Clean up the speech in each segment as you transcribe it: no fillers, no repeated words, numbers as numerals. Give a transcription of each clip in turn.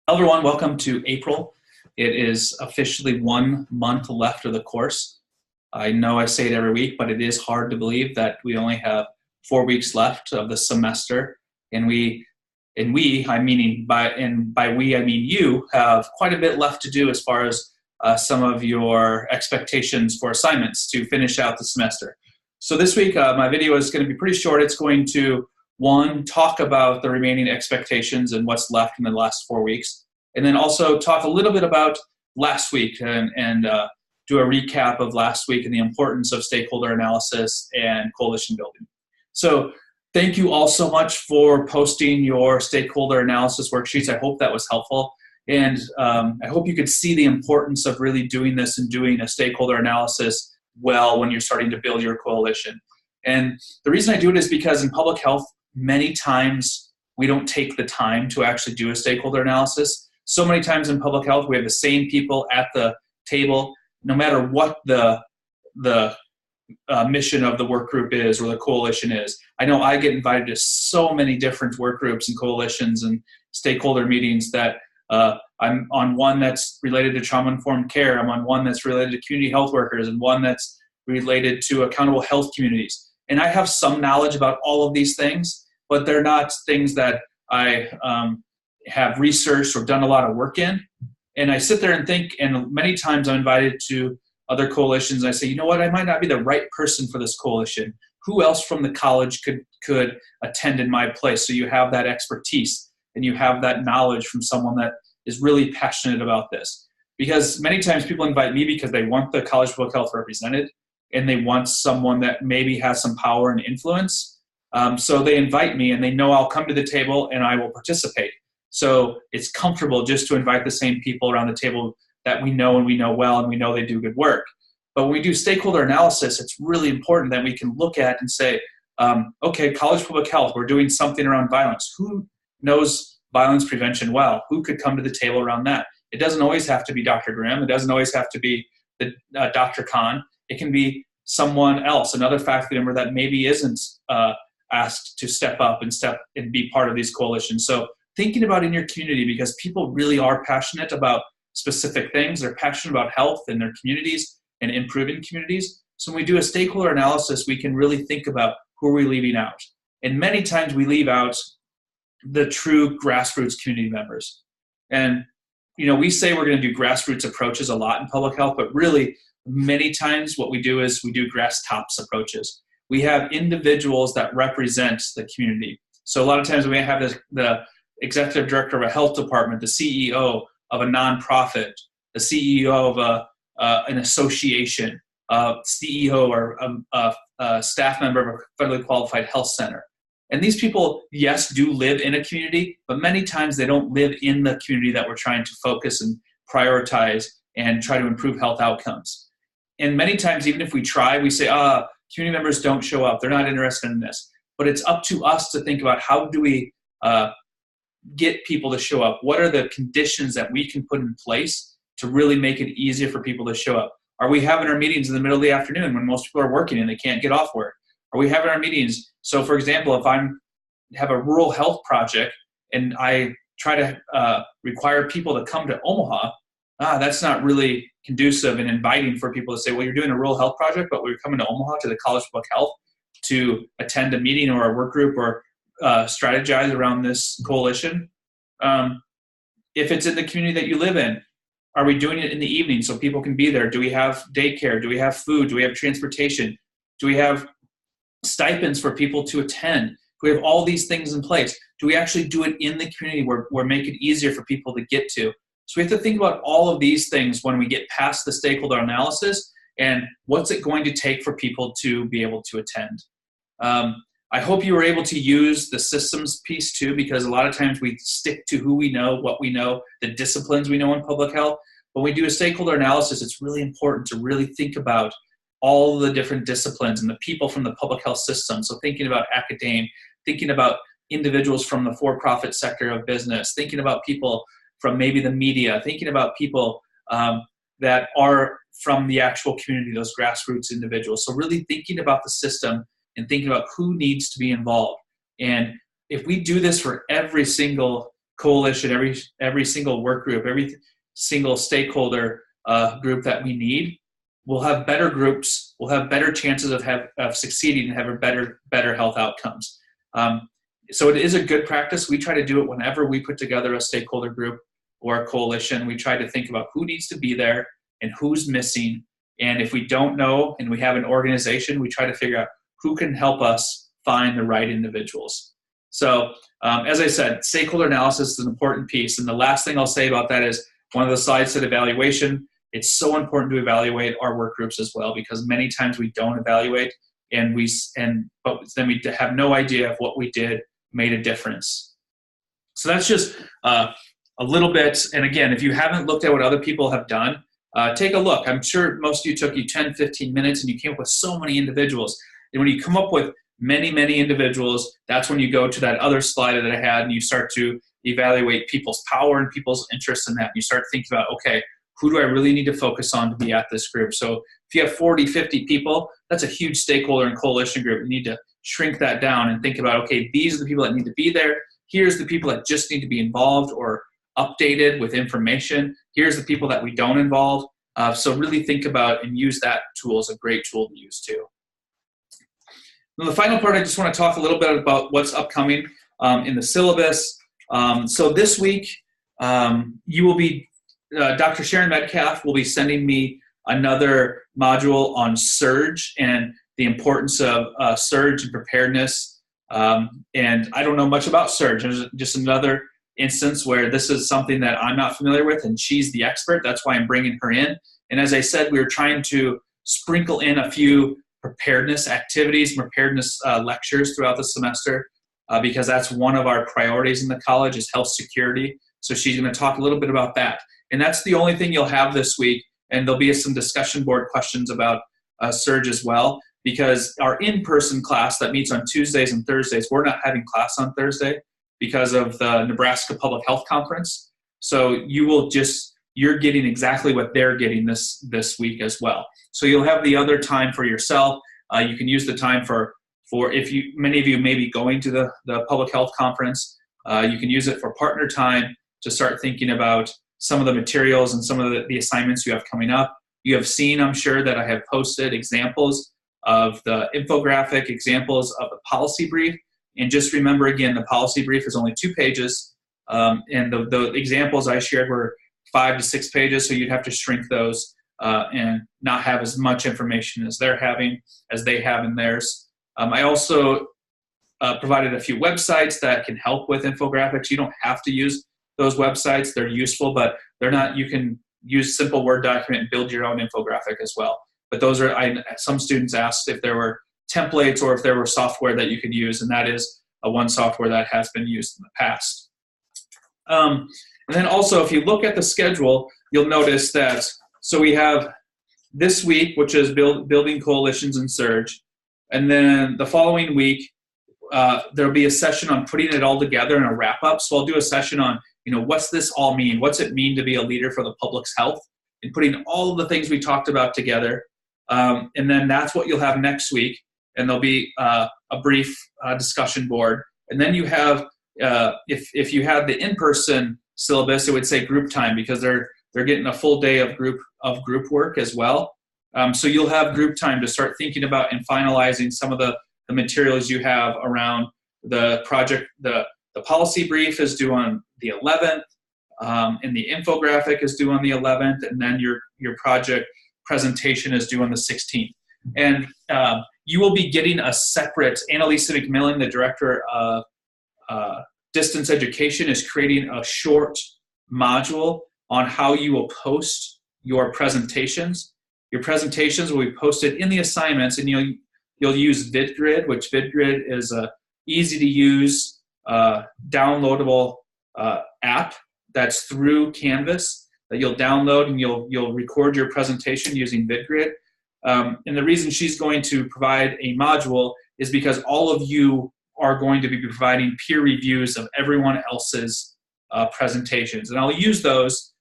Hello everyone, welcome to April. It is officially 1 month left of the course. I know I say it every week, but it is hard to believe that we only have 4 weeks left of the semester. And I mean you, have quite a bit left to do as far as some of your expectations for assignments to finish out the semester. So this week, my video is going to be pretty short. It's going to, one, talk about the remaining expectations and what's left in the last 4 weeks, and then also talk a little bit about last week and do a recap of last week and the importance of stakeholder analysis and coalition building. So thank you all so much for posting your stakeholder analysis worksheets. I hope that was helpful. And I hope you could see the importance of really doing this and doing a stakeholder analysis well when you're starting to build your coalition. And the reason I do it is because in public health, many times we don't take the time to actually do a stakeholder analysis. So many times in public health, we have the same people at the table, no matter what the mission of the work group is or the coalition is. I know I get invited to so many different work groups and coalitions and stakeholder meetings that I'm on one that's related to trauma-informed care, I'm on one that's related to community health workers, and one that's related to accountable health communities. And I have some knowledge about all of these things, but they're not things that I have researched or done a lot of work in. And I sit there and think, and many times I'm invited to other coalitions, and I say, you know what, I might not be the right person for this coalition. Who else from the college could attend in my place? So you have that expertise and you have that knowledge from someone that is really passionate about this. Because many times people invite me because they want the College of Public Health represented, and they want someone that maybe has some power and influence. So they invite me and they know I'll come to the table and I will participate. So it's comfortable just to invite the same people around the table that we know and we know well and we know they do good work. But when we do stakeholder analysis, it's really important that we can look at and say, okay, College of Public Health, we're doing something around violence. Who knows violence prevention well? Who could come to the table around that? It doesn't always have to be Dr. Grimm. It doesn't always have to be Dr. Khan. It can be someone else, another faculty member that maybe isn't asked to step up and be part of these coalitions. So thinking about in your community, because people really are passionate about specific things. They're passionate about health in their communities and improving communities. So when we do a stakeholder analysis, we can really think about who are we leaving out. And many times we leave out the true grassroots community members. And we say we're going to do grassroots approaches a lot in public health, but really many times what we do is we do grass tops approaches. We have individuals that represent the community. So a lot of times we have the executive director of a health department, the CEO of a nonprofit, the CEO of an association, CEO or a staff member of a federally qualified health center. And these people, yes, do live in a community, but many times they don't live in the community that we're trying to focus and prioritize and try to improve health outcomes. And many times, even if we try, we say, community members don't show up. They're not interested in this. But it's up to us to think about how do we get people to show up? What are the conditions that we can put in place to really make it easier for people to show up? Are we having our meetings in the middle of the afternoon when most people are working and they can't get off work? Are we having our meetings? So for example, if I have a rural health project and I try to require people to come to Omaha, that's not really conducive and inviting for people to say, well, you're doing a rural health project, but we're coming to Omaha to the College of Public Health to attend a meeting or a work group or strategize around this coalition. If it's in the community that you live in, are we doing it in the evening so people can be there? Do we have daycare? Do we have food? Do we have transportation? Do we have stipends for people to attend? Do we have all these things in place? Do we actually do it in the community where make it easier for people to get to? So we have to think about all of these things when we get past the stakeholder analysis and what's it going to take for people to be able to attend. I hope you were able to use the systems piece too, because a lot of times we stick to who we know, what we know, the disciplines we know in public health. When we do a stakeholder analysis, it's really important to really think about all the different disciplines and the people from the public health system. So thinking about academia, thinking about individuals from the for-profit sector of business, thinking about people from maybe the media, thinking about people that are from the actual community, those grassroots individuals. So really thinking about the system and thinking about who needs to be involved. And if we do this for every single coalition, every single work group, every single stakeholder group that we need, we'll have better groups, we'll have better chances of succeeding and having better health outcomes. So it is a good practice. We try to do it whenever we put together a stakeholder group or a coalition. We try to think about who needs to be there and who's missing. And if we don't know and we have an organization, we try to figure out who can help us find the right individuals. So as I said, stakeholder analysis is an important piece. And the last thing I'll say about that is one of the slides said evaluation. It's so important to evaluate our work groups as well, because many times we don't evaluate but then we have no idea if what we did made a difference. So that's just a little bit. And again, if you haven't looked at what other people have done, take a look. I'm sure most of you took 10, 15 minutes and you came up with so many individuals. And when you come up with many, many individuals, that's when you go to that other slide that I had and you start to evaluate people's power and people's interest in that. And you start thinking about, okay, who do I really need to focus on to be at this group? So if you have 40, 50 people, that's a huge stakeholder and coalition group. You need to shrink that down and think about, okay, these are the people that need to be there. Here's the people that just need to be involved or updated with information. Here's the people that we don't involve. So really think about and use that tool as a great tool to use too. And the final part, I just want to talk a little bit about what's upcoming in the syllabus. So this week, you will be, Dr. Sharon Metcalf will be sending me another module on surge and the importance of surge and preparedness. And I don't know much about surge. There's just another instance where this is something that I'm not familiar with, and she's the expert. That's why I'm bringing her in. And as I said, we were trying to sprinkle in a few preparedness activities, preparedness lectures throughout the semester, because that's one of our priorities in the college is health security. So she's going to talk a little bit about that. And that's the only thing you'll have this week. And there'll be some discussion board questions about surge as well, because our in-person class that meets on Tuesdays and Thursdays, we're not having class on Thursday because of the Nebraska Public Health Conference. So you're getting exactly what they're getting this week as well. So you'll have the other time for yourself. You can use the time for many of you may be going to the Public Health Conference, you can use it for partner time to start thinking about some of the materials and some of the assignments you have coming up. You have seen, I'm sure, that I have posted examples of the infographic, examples of the policy brief. And just remember, again, the policy brief is only 2 pages. And the examples I shared were 5 to 6 pages, so you'd have to shrink those and not have as much information as they have in theirs. I also provided a few websites that can help with infographics. You don't have to use those websites. They're useful, but they're not. You can use simple Word document and build your own infographic as well. But those are, some students asked if there were templates or if there were software that you could use, and that is one software that has been used in the past. And then also, if you look at the schedule, you'll notice that, so we have this week, which is building coalitions and surge, and then the following week, there'll be a session on putting it all together in a wrap-up. So I'll do a session on, what's this all mean? What's it mean to be a leader for the public's health? And putting all of the things we talked about together. And then that's what you'll have next week. And there'll be a brief discussion board. And then you have, if you had the in-person syllabus, it would say group time, because they're getting a full day of group work as well. So you'll have group time to start thinking about and finalizing some of the materials you have around the project. The policy brief is due on the 11th, and the infographic is due on the 11th, and then your project presentation is due on the 16th. And you will be getting a separate, Annalisa McMillan, the director of distance education, is creating a short module on how you will post your presentations. Your presentations will be posted in the assignments, and you'll use VidGrid, which VidGrid is a easy to use, downloadable app that's through Canvas that you'll download, and you'll record your presentation using VidGrid. And the reason she's going to provide a module is because all of you are going to be providing peer reviews of everyone else's presentations. And I'll use those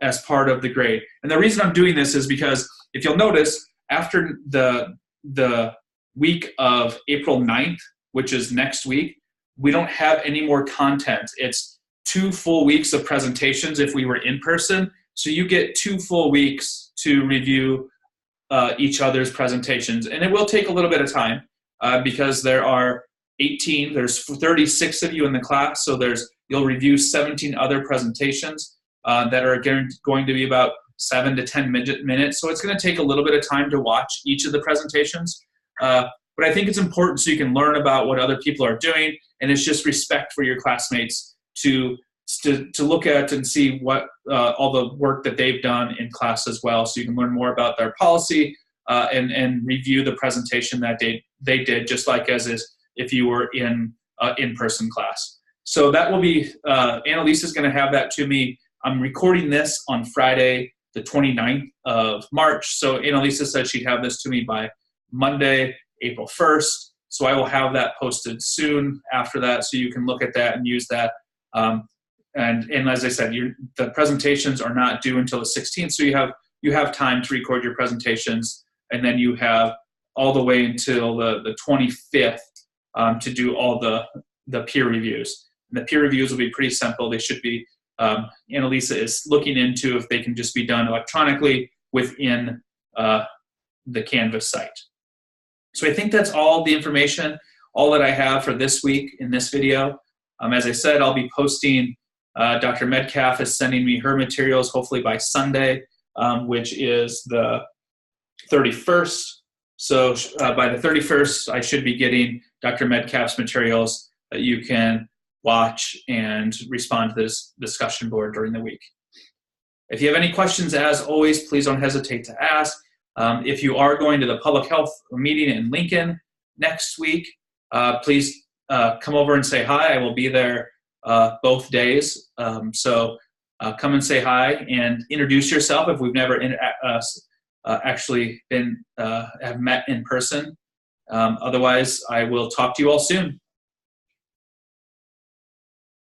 as part of the grade. And the reason I'm doing this is because if you'll notice, after the week of April 9th, which is next week, we don't have any more content. It's 2 full weeks of presentations if we were in person. So you get 2 full weeks to review each other's presentations. And it will take a little bit of time because there's 36 of you in the class. So you'll review 17 other presentations that are going to be about 7 to 10 minutes. So it's going to take a little bit of time to watch each of the presentations. But I think it's important so you can learn about what other people are doing, and it's just respect for your classmates to look at and see what all the work that they've done in class as well, so you can learn more about their policy and review the presentation that they did, just like as if you were in in-person class. So that will be, Annalisa is going to have that to me. I'm recording this on Friday, the 29th of March. So Annalisa said she'd have this to me by Monday, April 1st. So I will have that posted soon after that, so you can look at that and use that. And as I said, the presentations are not due until the 16th, so you have time to record your presentations, and then you have all the way until the 25th to do all the peer reviews. And the peer reviews will be pretty simple. They should be, Annalisa is looking into if they can just be done electronically within the Canvas site. So I think that's all the information, all that I have for this week in this video. As I said, I'll be posting, Dr. Metcalf is sending me her materials hopefully by Sunday, which is the 31st. So by the 31st, I should be getting Dr. Metcalf's materials that you can watch and respond to this discussion board during the week. If you have any questions, as always, please don't hesitate to ask. If you are going to the public health meeting in Lincoln next week, please come over and say hi. I will be there both days. So come and say hi and introduce yourself if we've never actually have met in person. Otherwise, I will talk to you all soon.